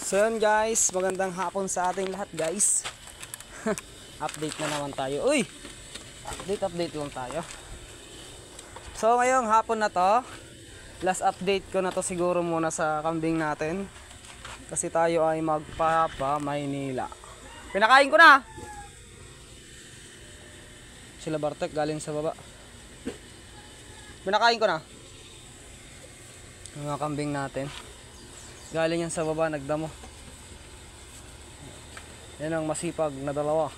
So yun guys, magandang hapon sa ating lahat guys. Update na naman tayo. Uy! Update lang tayo. So ngayong hapon na to, last update ko na to siguro muna sa kambing natin. Kasi tayo ay magpapa Maynila. Pinakain ko na! Sila Bartek galing sa baba. Pinakain ko na. Yung mga kambing natin. Galing yan sa baba, nagdamo. Yan ang masipag na dalawa.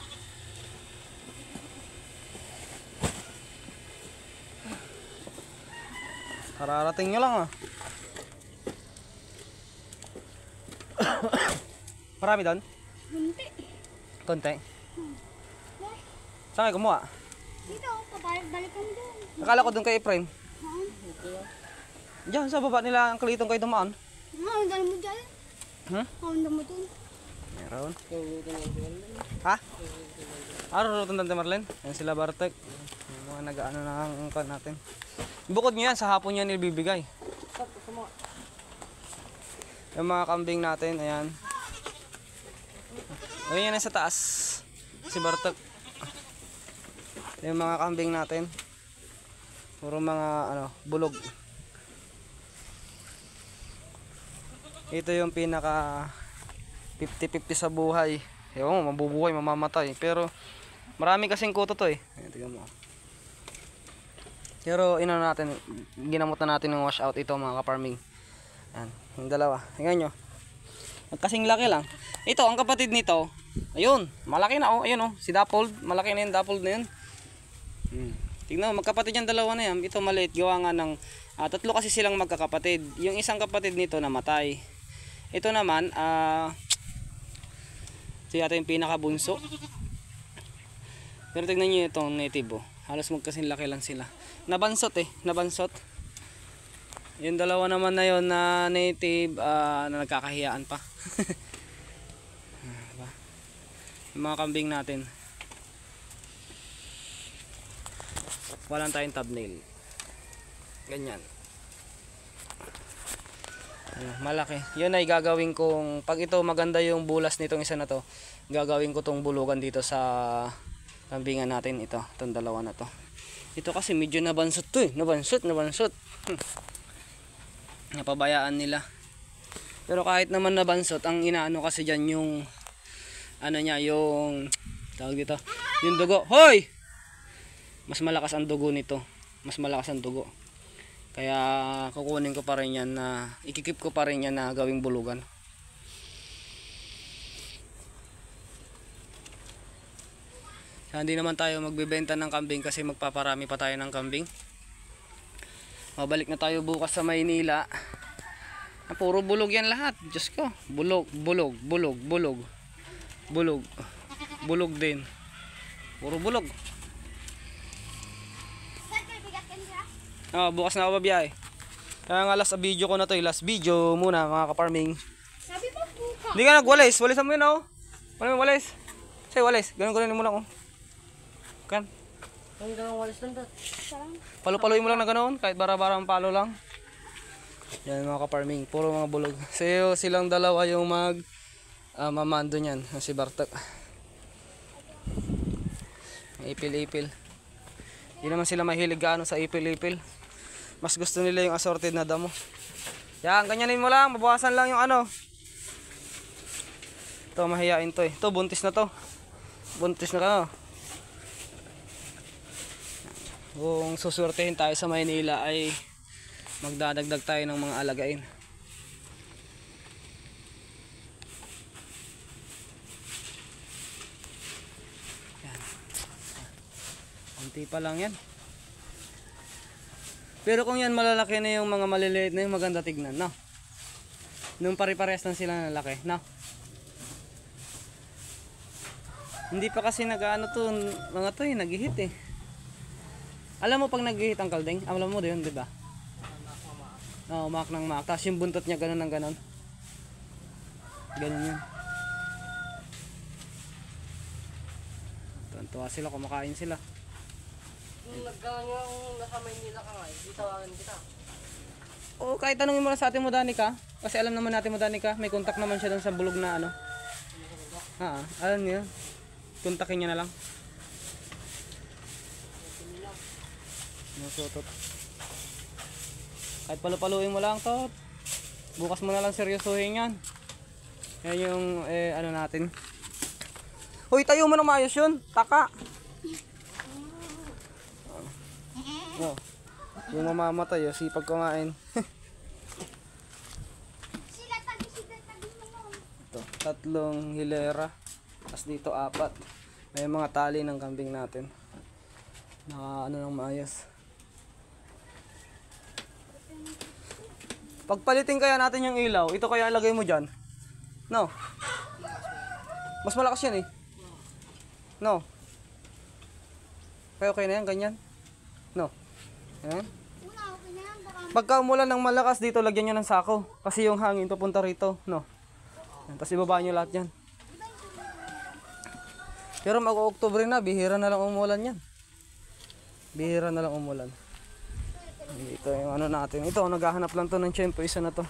Kararating nyo lang ah. Marami doon? Kunti. Konti? Saan kayo kumuha? Dito, pabalik kami doon. Nakala ko doon kay Efrain. Diyan sa baba nila ang kalitong kayo dumaan. Ang dami mo dyan. Ang dami mo doon. Meron. Ha? Rurutan Tante Marlene. Yan sila Bartek. Yung mga nag-ano na ang angkan natin. Bukod nyo yan, sa hapon yan nilibibigay. Yung mga kambing natin, ayan. Ayun yan sa taas. Si Bartek. Yung mga kambing natin. Puro mga bulog. Ito yung pinaka 50-50 sa buhay. Ewan mo, mabubuhay, mamamatay. Pero marami kasing kuto to eh. Ayan, tignan mo. Pero ginamot na natin ng wash out ito mga ka-farming. Ayan, yung dalawa. Tingnan nyo. Kasing laki lang. Ito, ang kapatid nito. Ayun, malaki na oh. Ayun oh, si Dappled. Malaki na yun, Dappled na yun. Tingnan mo, magkapatid yung dalawa na yan. Ito maliit, gawa nga ng tatlo kasi silang magkakapatid. Yung isang kapatid nito namatay. Ito naman, ito yata yung pinakabunso. Pero tignan nyo itong native oh. Halos magkasing laki lang sila. Nabansot eh, nabansot. Yung dalawa naman na yun na native na nagkakahiyaan pa. Yung mga kambing natin. Walang tayong thumbnail. Ganyan. Malaki. Yun ay gagawin kong, pag ito maganda yung bulas nitong isa na to, gagawin ko tong bulugan dito sa kambingan natin. Itong dalawa na to. Ito kasi medyo nabansot to eh. Nabansot. Napabayaan nila. Pero kahit naman nabansot, ang inaano kasi dyan yung yung tawag dito, yung dugo. Hoy! Mas malakas ang dugo nito. Mas malakas ang dugo. Kaya kukunin ko pa rin yan na ikikip ko pa rin yan na gawing bulugan. Hindi naman tayo magbebenta ng kambing kasi magpaparami pa tayo ng kambing. Mabalik na tayo bukas sa Maynila. Puro bulog yan lahat. Diyos ko. Bulog. Bulog din. Puro bulog. Bukas na ako babiyahe. Kaya nga last video ko na to. Last video muna mga ka-farming. Sabi mo buka. Hindi ka nagwalis. Walisan mo yun oh. Ano yung walis? Say walis. Ganun mo lang oh. Kan? Ang dalawang walis lang doon. Palo-paloy mo lang na ganoon. Kahit bara-bara ang palo lang. Yan mga ka-farming. Puro mga bulog. So silang dalawa yung mamando nyan. Si Bartek. Ipil-ipil. Hindi naman sila mahilig gaano sa ipil-ipil. Mas gusto nila yung assorted na damo. Yan, ganyanin mo lang. Mabawasan lang yung Ito, mahihain to eh. Ito, buntis na to. Buntis na ka. Kung susurtehin tayo sa Maynila ay magdadagdag tayo ng mga alagain. Yan. Kunti pa lang yan. Pero kung yan malalaki na yung mga maliliit na yung maganda tignan, no? Nung pare-parehas lang sila na laki, no? Hindi pa kasi nag-ano to, mga to eh, nag-hit eh. Alam mo pag nag-hit ang kalding, alam mo yun, di ba? Oo, maak ng maak. Tapos yung buntot niya ganun ng ganun. Ganun yun. Tuwa sila, kumakain sila. Nung nasa Maynila ka nga, dito tawagan kita. O kahit tanungin mo na sa ating Modanica. Kasi alam naman natin Modanica. May contact naman siya doon sa bulog na ano. Alam niyo. Kontakin niya na lang. Nasutot. Kahit palupaluin mo lang to. Bukas mo na lang seryosohin yan. Yan yung ano natin. Hoy, tayo mo na maayos yun. Taka. Oh. Yung mamamatay, sipag kumain. Sila tagi mo. Ito, 3 hilera. Tapos dito 4. May mga tali ng kambing natin. Naka ano nang maayos. Pagpalitin kaya natin yung ilaw, ito kaya lagay mo dyan. No? Mas malakas yan eh. No? Kaya okay na yan, ganyan. No? Ayan. Una, okay na yan. Baka Pagka umulan ng malakas dito, lagyan nyo ng sako. Kasi yung hangin papunta rito. No? Ayan, tapos ibaba nyo lahat yan. Pero mag-Oktubre na, bihira na lang umulan yan. Bihira na lang umulan. Ito yung ano natin. Ito, naghahanap lang to ng tiyempo. Isa na to.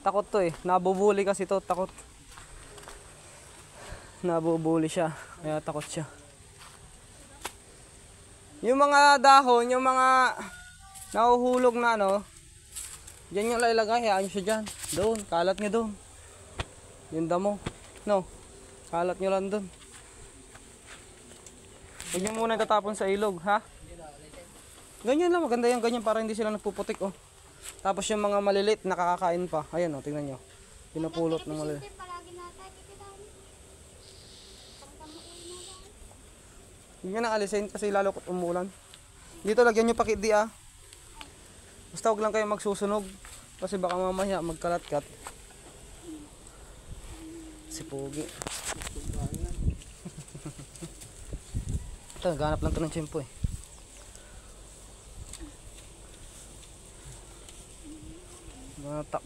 Takot to eh. Nabubuli kasi to. Takot. Nabubuli siya. Kaya takot siya. Yung mga dahon, yung mga nahuhulog na ano, dyan yung lalagay. Hayaan nyo siya dyan. Doon. Kalat nyo doon. Yung damo. No. Kalat nyo lang doon. Huwag nyo muna tatapon sa ilog. Ha? Ganyan lang, maganda yan, ganyan para hindi sila nagpuputik, oh. Tapos yung mga malilit, nakakakain pa. Ayan, oh, tingnan nyo. Pinapulot ng malilit. palagi natin. Hindi nyo na alisin kasi lalo kung umulan. Dito lagyan nyo pakidi, ah. Basta huwag lang kayo magsusunog. Kasi baka mamaya magkalat-kat. Si Pogi. Ito, naghanap lang ito ng tiyempo, eh.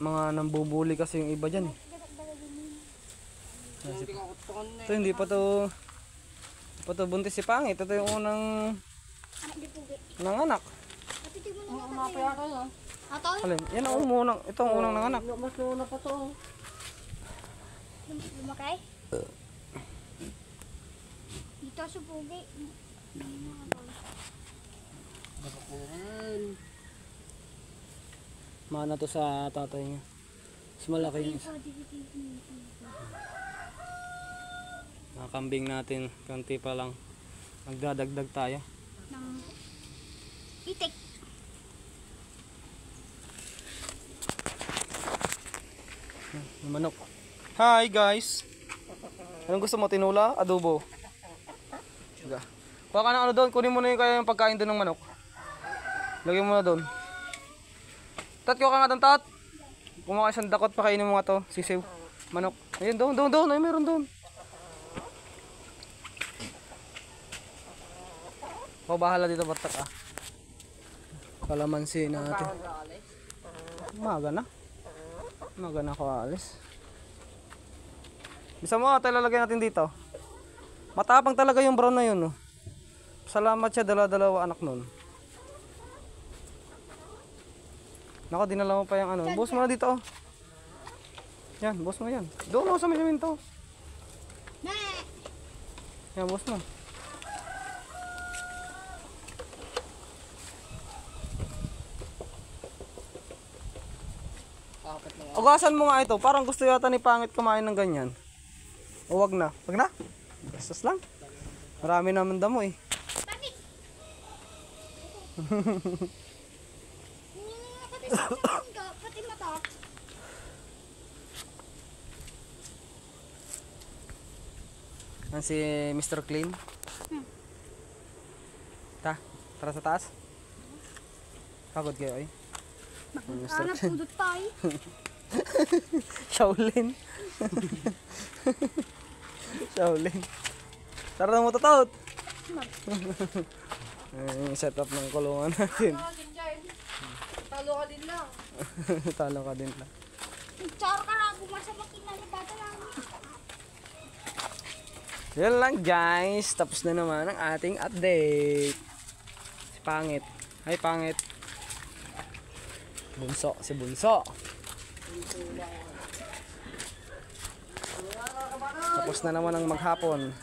Mga nambubuli kasi yung iba dyan eh. Ito hindi pa to buntis si Pangit. Ito yung unang nanganak. Patitig mo na natin. Atoy? Alin? Yan ang unang, ito ang unang nanganak. Mas luna pa to. Lumakay? Dito sa pugi. Nakakuran. Mana to sa tatay niya. Mas malaki yung isa. Mga kambing natin, konti pa lang. Magdadagdag tayo. Ng itik. Yung manok. Hi guys! Anong gusto mo? Tinula? Adobo? Sige. Kuha ka ng ano doon. Kunin mo na yung kaya yung pagkain doon ng manok. Lagyan mo na doon. Tat, kuha ka nga doon, Tat. Kumaka isang dakot, pakainin mo nga to. Sisiw. Manok. Ayun, doon. Ay, meron doon. O, bahala dito, batak ah. Kalamansi natin. Umaga na. Umaga na ako alis. Bisa mo, tayo lalagyan natin dito. Matapang talaga yung brown na yun, no? Salamat siya, dalawa anak nun. Nako, dinala mo pa yung ano. Buhos mo na dito, oh. Yan, buhos mo yan. Doon mo sa minto. Yan, buhos mo. Ugasan mo nga ito. Parang gusto yata ni Pangit kumain ng ganyan. O wag na. Wag na? Bastos lang. Marami naman damo eh. Pati mata. Yan si Mr. Clean. Tara sa taas. Pagod kayo eh. Mr. Anak, pudot tayo. Shaolin. Shaolin. Tara na mo tatot. Yung setup ng kulungan natin. Talo ka din lang. Talo ka din lang. Char ka na, bumasa makina ni bata namin. Yan lang guys. Tapos na naman ang ating update. Si Pangit. Hi Pangit. Bunso, si Bunso. Tapos na naman ang maghapon.